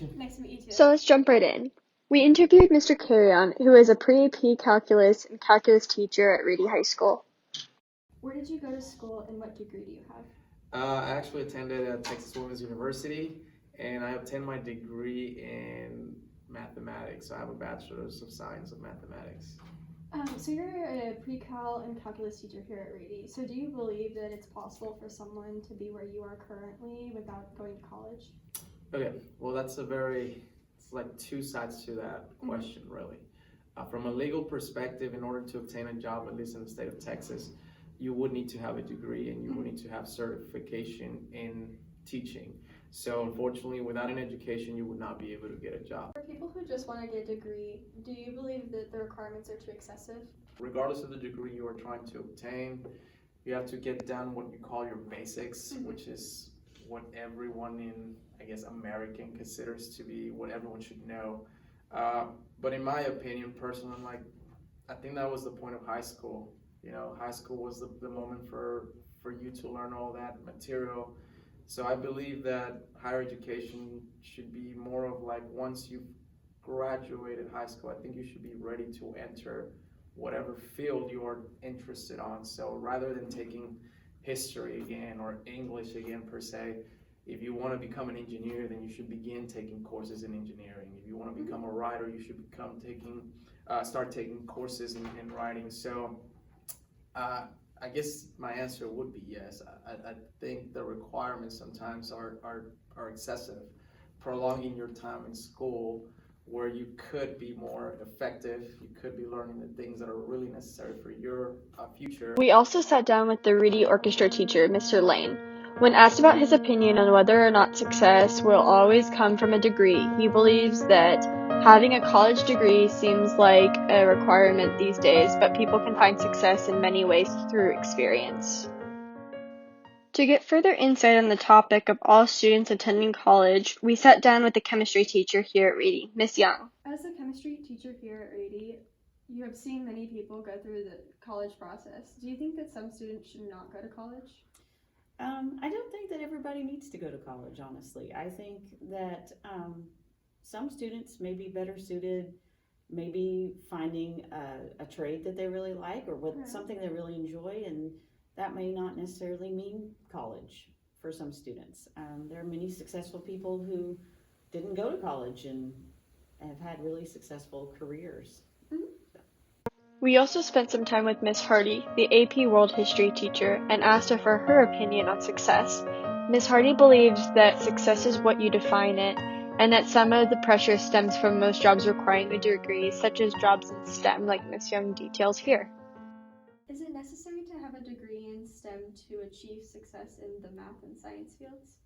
meet you. Nice to meet you too. So let's jump right in. We interviewed Mr. Carrion, who is a pre-AP calculus and calculus teacher at Reedy High School. Where did you go to school and what degree do you have? I actually attended Texas Women's University, and I obtained my degree in mathematics. I have a bachelor's of science of mathematics. So you're a pre-cal and calculus teacher here at Reedy. So do you believe that it's possible for someone to be where you are currently without going to college? Okay, well it's like two sides to that question, really. From a legal perspective, in order to obtain a job, at least in the state of Texas, you would need to have a degree and you would need to have certification in teaching. So unfortunately, without an education, you would not be able to get a job. For people who just want to get a degree, do you believe that the requirements are too excessive? Regardless of the degree you are trying to obtain, you have to get down what you call your basics, which is what everyone in, I guess, American considers to be what everyone should know. But in my opinion, personally, I think that was the point of high school. You know, high school was the moment for you to learn all that material. So I believe that higher education should be more of like once you've graduated high school, I think you should be ready to enter whatever field you're interested on. So rather than taking history again or English again per se, if you want to become an engineer, then you should begin taking courses in engineering. If you want to become a writer, you should start taking courses in writing. So I guess my answer would be yes. I think the requirements sometimes are excessive, prolonging your time in school where you could be more effective, you could be learning the things that are really necessary for your future. We also sat down with the Reedy orchestra teacher, Mr. Lane. When asked about his opinion on whether or not success will always come from a degree, he believes that having a college degree seems like a requirement these days, but people can find success in many ways through experience. To get further insight on the topic of all students attending college, we sat down with the chemistry teacher here at Reedy, Miss Young. As a chemistry teacher here at Reedy, you have seen many people go through the college process. Do you think that some students should not go to college? I don't think that everybody needs to go to college, honestly. I think that some students may be better suited, maybe finding a trade that they really like or something they really enjoy, and that may not necessarily mean college for some students. There are many successful people who didn't go to college and have had really successful careers. We also spent some time with Miss Hardy, the AP World History teacher, and asked her for her opinion on success. Miss Hardy believes that success is what you define it, and that some of the pressure stems from most jobs requiring a degree, such as jobs in STEM, like Miss Young details here. Is it necessary to have a degree in STEM to achieve success in the math and science fields?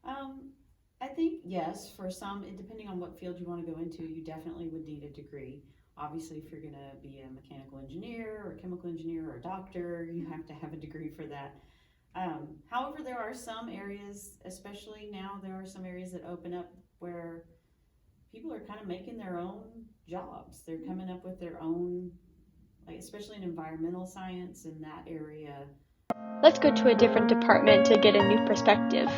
I think yes, for some, depending on what field you want to go into, you definitely would need a degree. Obviously, if you're going to be a mechanical engineer or a chemical engineer or a doctor, you have to have a degree for that. However, there are some areas, especially now, there are some areas that open up where people are kind of making their own jobs. They're coming up with their own, like especially in environmental science in that area. Let's go to a different department to get a new perspective.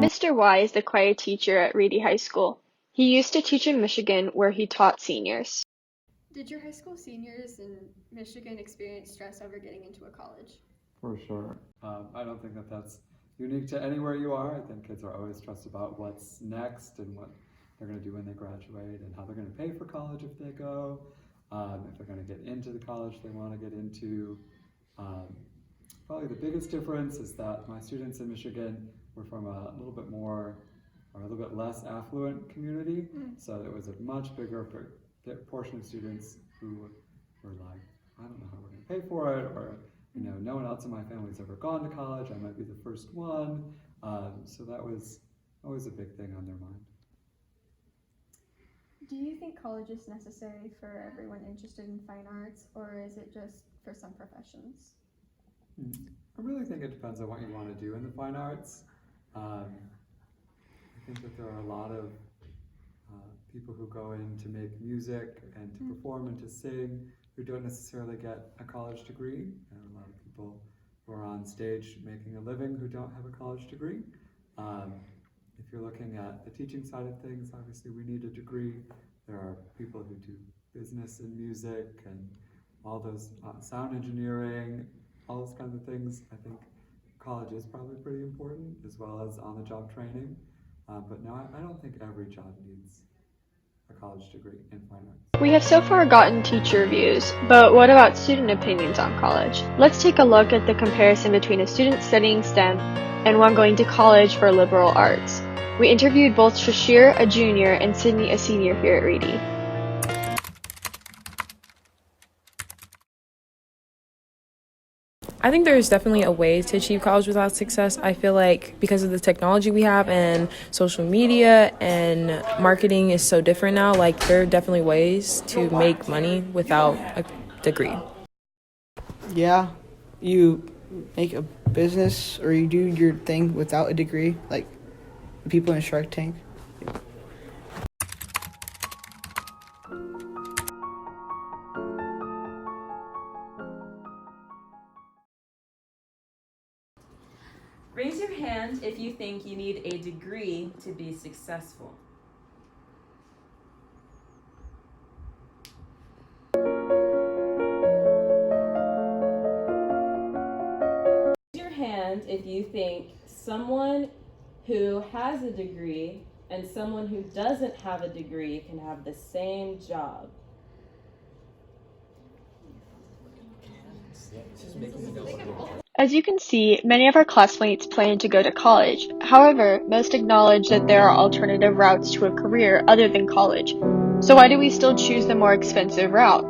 Mr. Y is the choir teacher at Reedy High School. He used to teach in Michigan, where he taught seniors. Did your high school seniors in Michigan experience stress over getting into a college? For sure. I don't think that that's unique to anywhere you are. I think kids are always stressed about what's next and what they're going to do when they graduate and how they're going to pay for college if they go, if they're going to get into the college they want to get into. Probably the biggest difference is that my students in Michigan were from a little bit more or a little bit less affluent community, so there was a much bigger portion of students who were like, I don't know how we're going to pay for it, or no one else in my family's ever gone to college, I might be the first one, so that was always a big thing on their mind. Do you think college is necessary for everyone interested in fine arts, or is it just for some professions? I really think it depends on what you want to do in the fine arts. I think that there are a lot of people who go in to make music and to perform and to sing who don't necessarily get a college degree. There are a lot of people who are on stage making a living who don't have a college degree. If you're looking at the teaching side of things, obviously we need a degree. There are people who do business and music and all those sound engineering, all those kinds of things. I think college is probably pretty important, as well as on-the-job training. But no, I don't think every job needs a college degree in fine arts. We have so far gotten teacher views, but what about student opinions on college? Let's take a look at the comparison between a student studying STEM and one going to college for liberal arts. We interviewed both Shashir, a junior, and Sydney, a senior here at Reedy. I think there's definitely a way to achieve college without success. I feel like because of the technology we have and social media and marketing is so different now, like there are definitely ways to make money without a degree. Yeah, you make a business or you do your thing without a degree, like the people in Shark Tank. Raise your hand if you think you need a degree to be successful. Raise your hand if you think someone who has a degree and someone who doesn't have a degree can have the same job. As you can see, many of our classmates plan to go to college. However, most acknowledge that there are alternative routes to a career other than college. So why do we still choose the more expensive route?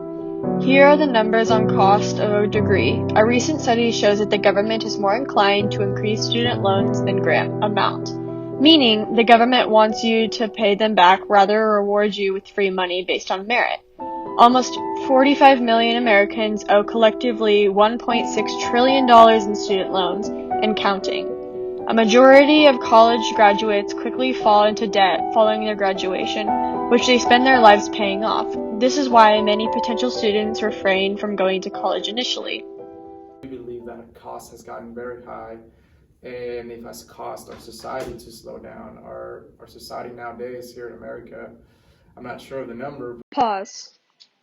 Here are the numbers on cost of a degree. A recent study shows that the government is more inclined to increase student loans than grant amount, meaning the government wants you to pay them back rather than reward you with free money based on merit. Almost 45 million Americans owe collectively $1.6 trillion in student loans and counting. A majority of college graduates quickly fall into debt following their graduation, which they spend their lives paying off. This is why many potential students refrain from going to college initially. We believe that cost has gotten very high, and if as caused our society to slow down, our society nowadays here in America, I'm not sure of the number. Pause.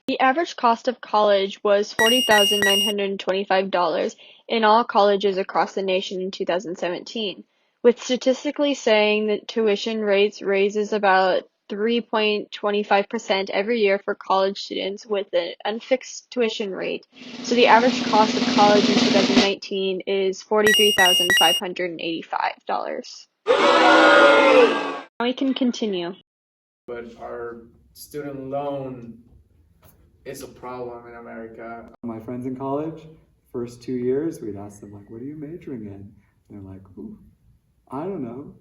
The average cost of college was $40,925 in all colleges across the nation in 2017, with statistically saying that tuition rates raises about 3.25% every year for college students with an unfixed tuition rate. So the average cost of college in 2019 is $43,585. Now we can continue. But our student loan is a problem in America. My friends in college, first 2 years, we'd ask them, like, what are you majoring in? And they're like, ooh, I don't know.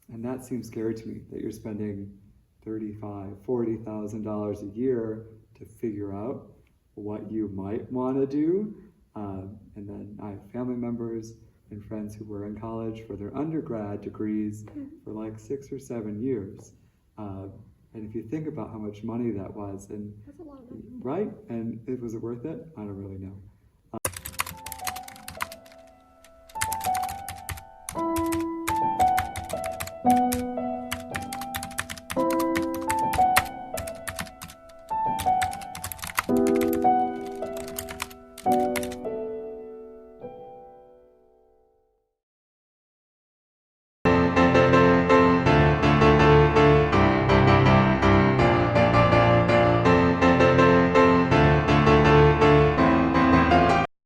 And that seems scary to me, that you're spending $35,000, $40,000 a year to figure out what you might want to do. And then I have family members and friends who were in college for their undergrad degrees for like 6 or 7 years. And if you think about how much money that was, and That's a lot of money. right, and was it worth it? I don't really know.